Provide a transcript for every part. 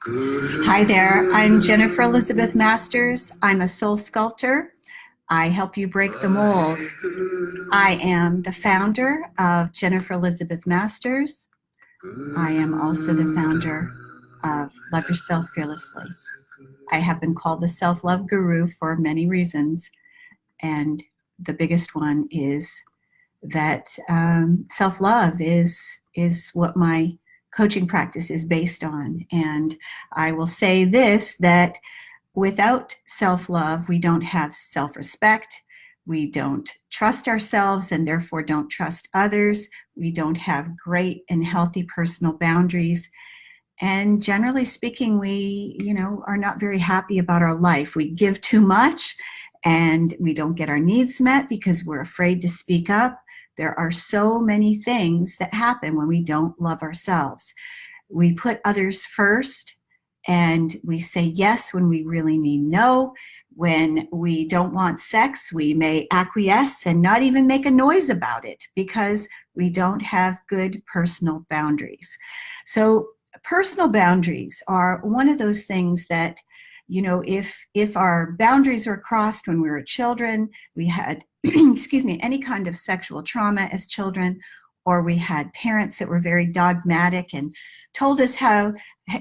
Hi there, I'm Jennifer Elizabeth Masters. I'm a soul sculptor. I help you break the mold. I am the founder of Jennifer Elizabeth Masters. I am also the founder of Love Yourself Fearlessly. I have been called the self-love guru for many reasons, and the biggest one is that self-love is what my coaching practice is based on. And I will say this, that without self-love, we don't have self-respect. We don't trust ourselves and therefore don't trust others. We don't have great and healthy personal boundaries. And generally speaking, we, are not very happy about our life. We give too much and we don't get our needs met because we're afraid to speak up. There are so many things that happen when we don't love ourselves. We put others first, and we say yes when we really mean no. When we don't want sex, we may acquiesce and not even make a noise about it because we don't have good personal boundaries. So personal boundaries are one of those things that, if our boundaries were crossed when we were children, we had, excuse me, any kind of sexual trauma as children, or we had parents that were very dogmatic and told us how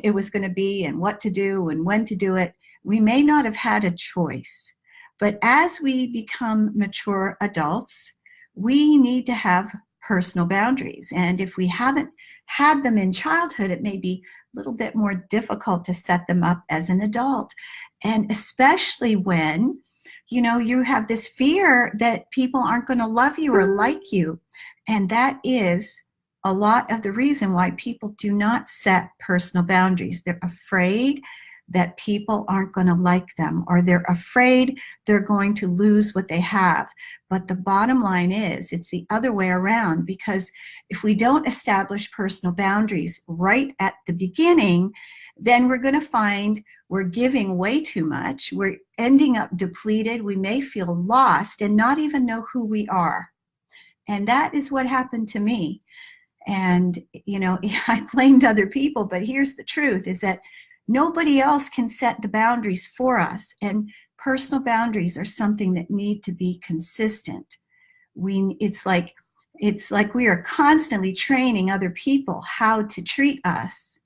it was going to be and what to do and when to do it, we may not have had a choice. But as we become mature adults, we need to have personal boundaries. And if we haven't had them in childhood, it may be a little bit more difficult to set them up as an adult. And especially when, you have this fear that people aren't going to love you or like you. And that is a lot of the reason why people do not set personal boundaries. They're afraid that people aren't going to like them, or they're afraid they're going to lose what they have. But the bottom line is, it's the other way around, because if we don't establish personal boundaries right at the beginning, then we're going to find we're giving way too much. We're ending up depleted. We may feel lost and not even know who we are. And that is what happened to me. And, I blamed other people, but here's the truth, is that nobody else can set the boundaries for us. And personal boundaries are something that need to be consistent. It's like we are constantly training other people how to treat us.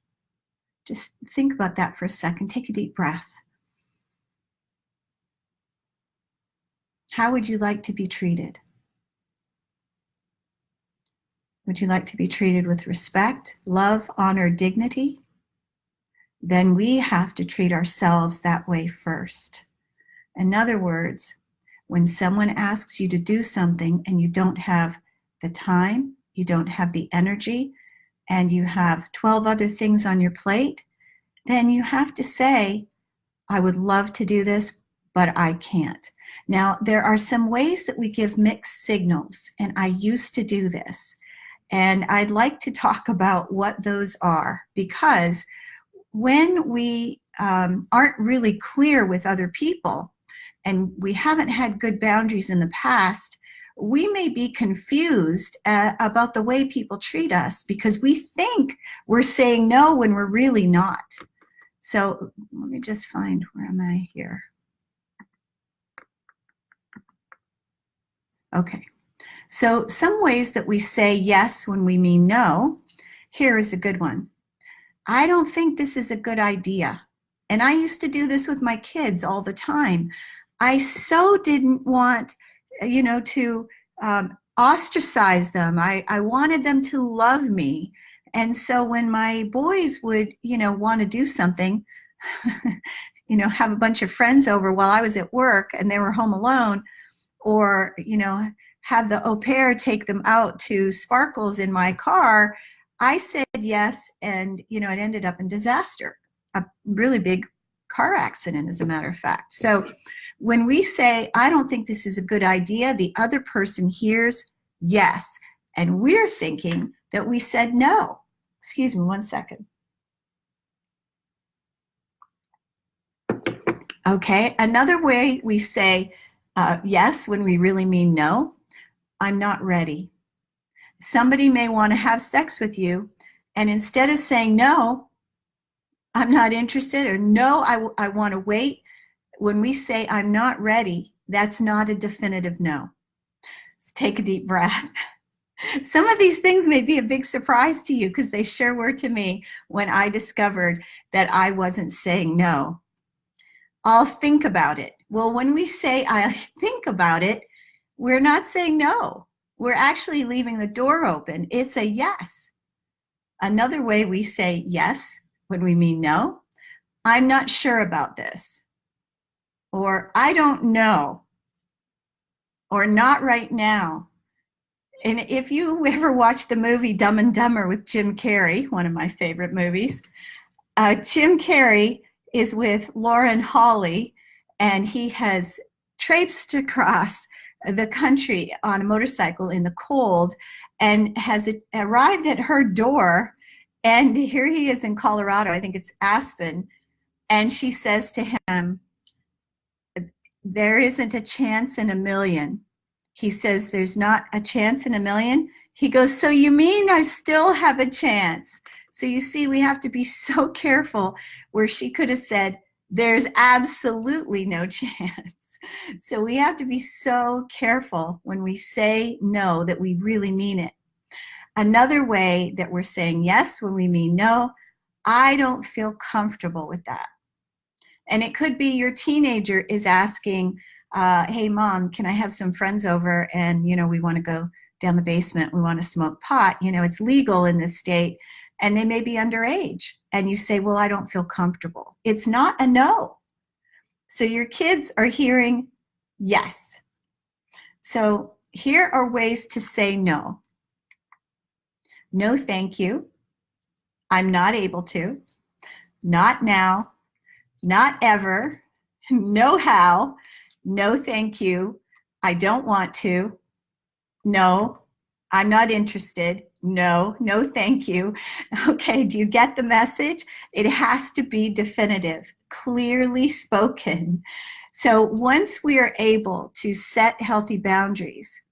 Just think about that for a second. Take a deep breath. How would you like to be treated? Would you like to be treated with respect, love, honor, dignity? Then we have to treat ourselves that way first. In other words, when someone asks you to do something and you don't have the time, you don't have the energy, and you have 12 other things on your plate, then you have to say, I would love to do this, but I can't. Now, there are some ways that we give mixed signals, and I used to do this. And I'd like to talk about what those are, because when we aren't really clear with other people and we haven't had good boundaries in the past, we may be confused about the way people treat us because we think we're saying no when we're really not. So let me just find, where am I here? Okay. So some ways that we say yes when we mean no. Here is a good one. I don't think this is a good idea. And I used to do this with my kids all the time. I so didn't want, to ostracize them. I wanted them to love me. And so when my boys would, want to do something, have a bunch of friends over while I was at work and they were home alone, or, have the au pair take them out to Sparkles in my car, I said yes, and, it ended up in disaster, a really big car accident, as a matter of fact. So when we say, I don't think this is a good idea, the other person hears yes, and we're thinking that we said no. Excuse me 1 second. Okay, another way we say yes when we really mean no, I'm not ready. Somebody may want to have sex with you, and instead of saying no, I'm not interested, or no, I want to wait. When we say I'm not ready, that's not a definitive no. Take a deep breath. Some of these things may be a big surprise to you because they sure were to me when I discovered that I wasn't saying no. I'll think about it. Well, when we say I think about it, we're not saying no. We're actually leaving the door open. It's a yes. Another way we say yes when we mean no, I'm not sure about this, or I don't know, or not right now. And if you ever watched the movie Dumb and Dumber with Jim Carrey, one of my favorite movies, Jim Carrey is with Lauren Holly, and he has traipsed across the country on a motorcycle in the cold and has arrived at her door. And here he is in Colorado, I think it's Aspen, and she says to him, "There isn't a chance in a million." He says, "There's not a chance in a million?" He goes, "So you mean I still have a chance?" So you see, we have to be so careful, where she could have said, "There's absolutely no chance." So we have to be so careful when we say no that we really mean it. Another way that we're saying yes when we mean no, I don't feel comfortable with that. And it could be your teenager is asking, hey, mom, can I have some friends over? And, we want to go down the basement. We want to smoke pot. It's legal in this state. And they may be underage. And you say, well, I don't feel comfortable. It's not a no. So your kids are hearing yes. So here are ways to say no. No, thank you. I'm not able to. Not now. Not ever. No how. No thank you. I don't want to. No, I'm not interested. No, no thank you. Okay, do you get the message? It has to be definitive, clearly spoken. So once we are able to set healthy boundaries,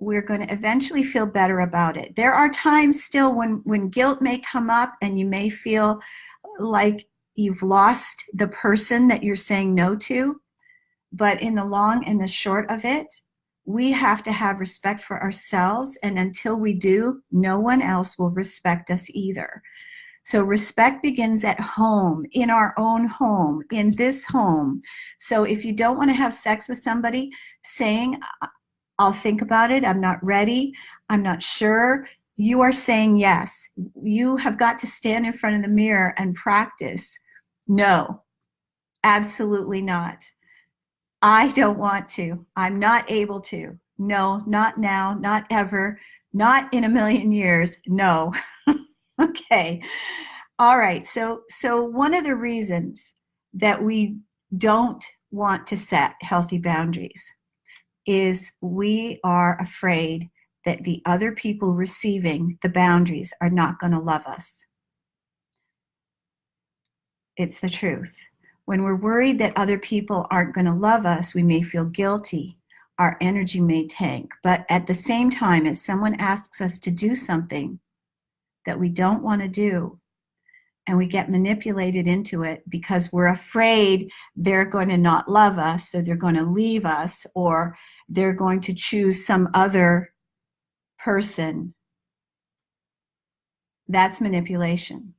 we're going to eventually feel better about it. There are times still when guilt may come up and you may feel like you've lost the person that you're saying no to. But in the long and the short of it, we have to have respect for ourselves. And until we do, no one else will respect us either. So respect begins at home, in our own home, in this home. So if you don't want to have sex with somebody, saying, I'll think about it, I'm not ready, I'm not sure, you are saying yes. You have got to stand in front of the mirror and practice. No, absolutely not. I don't want to. I'm not able to. No, not now, not ever, not in a million years. No. Okay. All right. So one of the reasons that we don't want to set healthy boundaries is we are afraid that the other people receiving the boundaries are not going to love us. It's the truth. When we're worried that other people aren't going to love us, we may feel guilty. Our energy may tank. But at the same time, if someone asks us to do something that we don't want to do, and we get manipulated into it because we're afraid they're going to not love us, or they're going to leave us, or they're going to choose some other person, that's manipulation.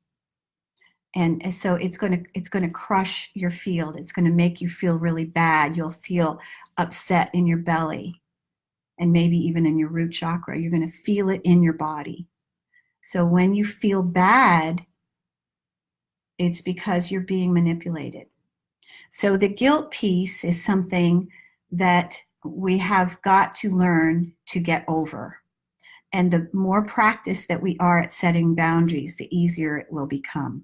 And so it's going to crush your field. It's going to make you feel really bad. You'll feel upset in your belly, and maybe even in your root chakra. You're going to feel it in your body. So when you feel bad, it's because you're being manipulated. So the guilt piece is something that we have got to learn to get over. And the more practice that we are at setting boundaries, the easier it will become.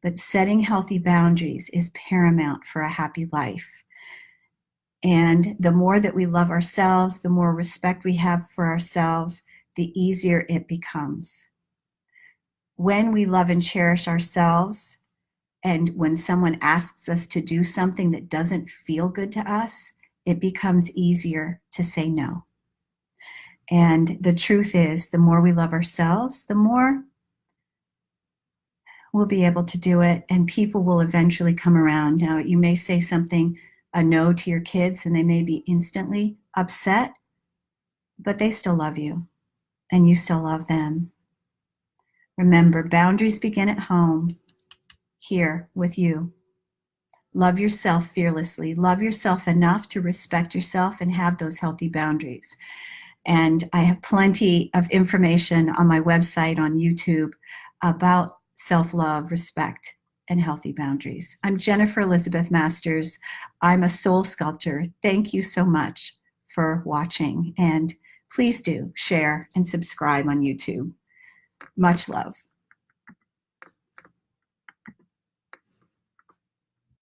But setting healthy boundaries is paramount for a happy life. And the more that we love ourselves, the more respect we have for ourselves, the easier it becomes. When we love and cherish ourselves, and when someone asks us to do something that doesn't feel good to us, it becomes easier to say no. And the truth is, the more we love ourselves, the more we'll be able to do it, and people will eventually come around. Now, you may say something, a no to your kids, and they may be instantly upset, but they still love you, and you still love them. Remember, boundaries begin at home, here with you. Love yourself fearlessly. Love yourself enough to respect yourself and have those healthy boundaries. And I have plenty of information on my website, on YouTube, about self-love, respect, and healthy boundaries. I'm Jennifer Elizabeth Masters. I'm a soul sculptor. Thank you so much for watching. And please do share and subscribe on YouTube. Much love.